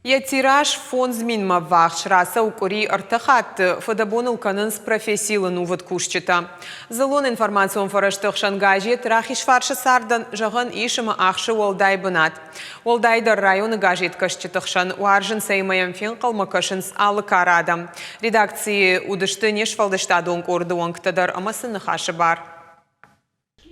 Я тираж фон зминма вахш раса укури артахат фадабон илканынс профессийлы нуват кушчита. Залон информацион фараштық шангажет рахиш фаршы сардан жағын ишыма ақшы олдай бынат. Олдайдар районы гажет кашчитықшан уаржын сеймаям фен қалмакашынс алы карадам. Редакции удышты нешфалдыштадон корды оңктадар амасыны хашы бар.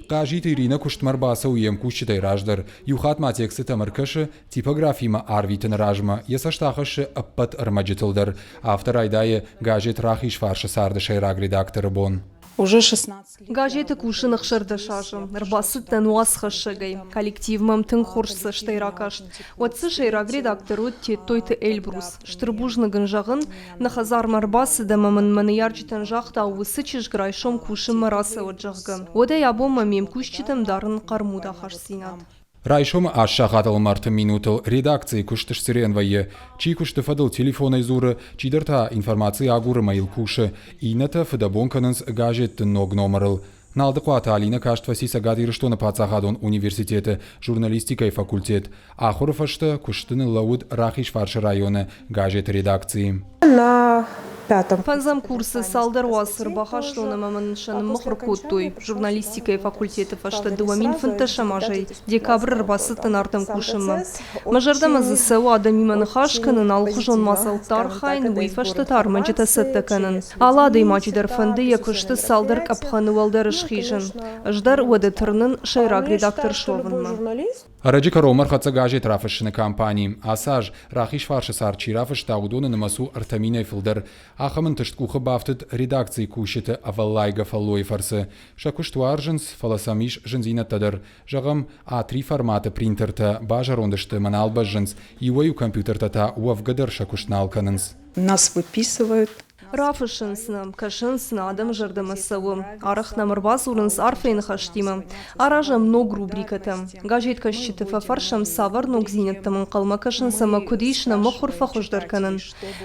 Кажит Ирина Куштмарбаса уем кущитай раждар, юхат матексы тамаркашы, типографима арвитен ражма, ясаштахашы аппат армаджитылдар, автор айдае гажет рахиш фаршы сарды шайраг редакторы бон. Уже 16 лет. Газеты кушиных шардашажым, рбасыттан уасхашыгай, коллективмам тың хоршсы штайракашт. Отсы шайраг редактору тойты Эльбрус, штырбужнагын жағын, нахазар марбасы да мамын маньярчитан жақта ауысы чижграйшом кушым марасы отжағгы. Одай абома мем кушчитам дарын қармуда хашсинат. Райшом ашшахатал марты минутал редакции куштыш сиренвае, чи кушты фадал телефона изуры, чи дарта информации агуры маил куши, ината фадабонканынс гажет ног номерл. Налдықуата Алина каштваси сагадир что на пацахадон университеты, журналистика и факультет, а хорфашта куштыны лауд рахиш фарши районы гажет редакции. На пятом. Фанзам курсы салдар уасыр бахашлуна маманшан мохркуттуй, журналистика и факультеты фашта дуамин фанташа мажай, декабрь рбасыттан артам кушыма. Мажардама засау адамиманы хашканын алхужон масалтар хайн уйфашта тарманчыта саттаканын. Аладый мачидар фанды якушты салдар капханы валдар шхижын. Ждар уадетырнын шайраг редактор шловынма. Араджика Ромар хаца гажет рафышны компании, асаж рахиш фарши сарчи рафыш таудоны намасу артамина филдер, ахамын тышткуха бафтыт редакции кушеты аваллайга фаллой фарсы, шакуштуаржынс фаласамиш жынзина тадыр, жағам А3 форматы принтерта бажарондышты маналбажжынс, иуаю компьютертата уавгадыр шакуштналканынс. Нас выписывают. Рафышынсна, кашынсна адам жардамасавы. Арах намырбаз урынс арфейн хаштима. Аража много рубриката. Гажет кашчиты фаршам савар ног зинеттамын қалма кашынсама кудишна мохурфа хождарканын.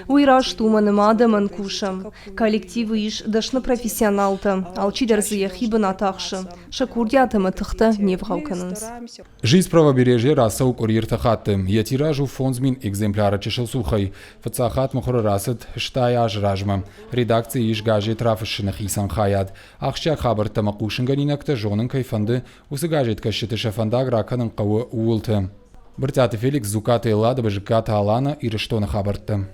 Уйраш туманым адамын кушам. Коллективы иш дашны профессионалта. Алчидарзы яхибын атақшы. Шакурдиатымы тыхта невғауканынс. Жизнь правобережья раса укурир тахаттым. Я тиражу фонзмин экземпляра чешел сухай. Фацахат мохур расет штаяж ражма. Редакции иш гажет рафышынах исан хаят. Ахшак хабар тамакушынганинакта жонын кайфанды усы гажет кашчыты шафанда граканын қауы уылты. Біртяты Феликс Зукаты Эллада бажыката Алана и рештона хабарты.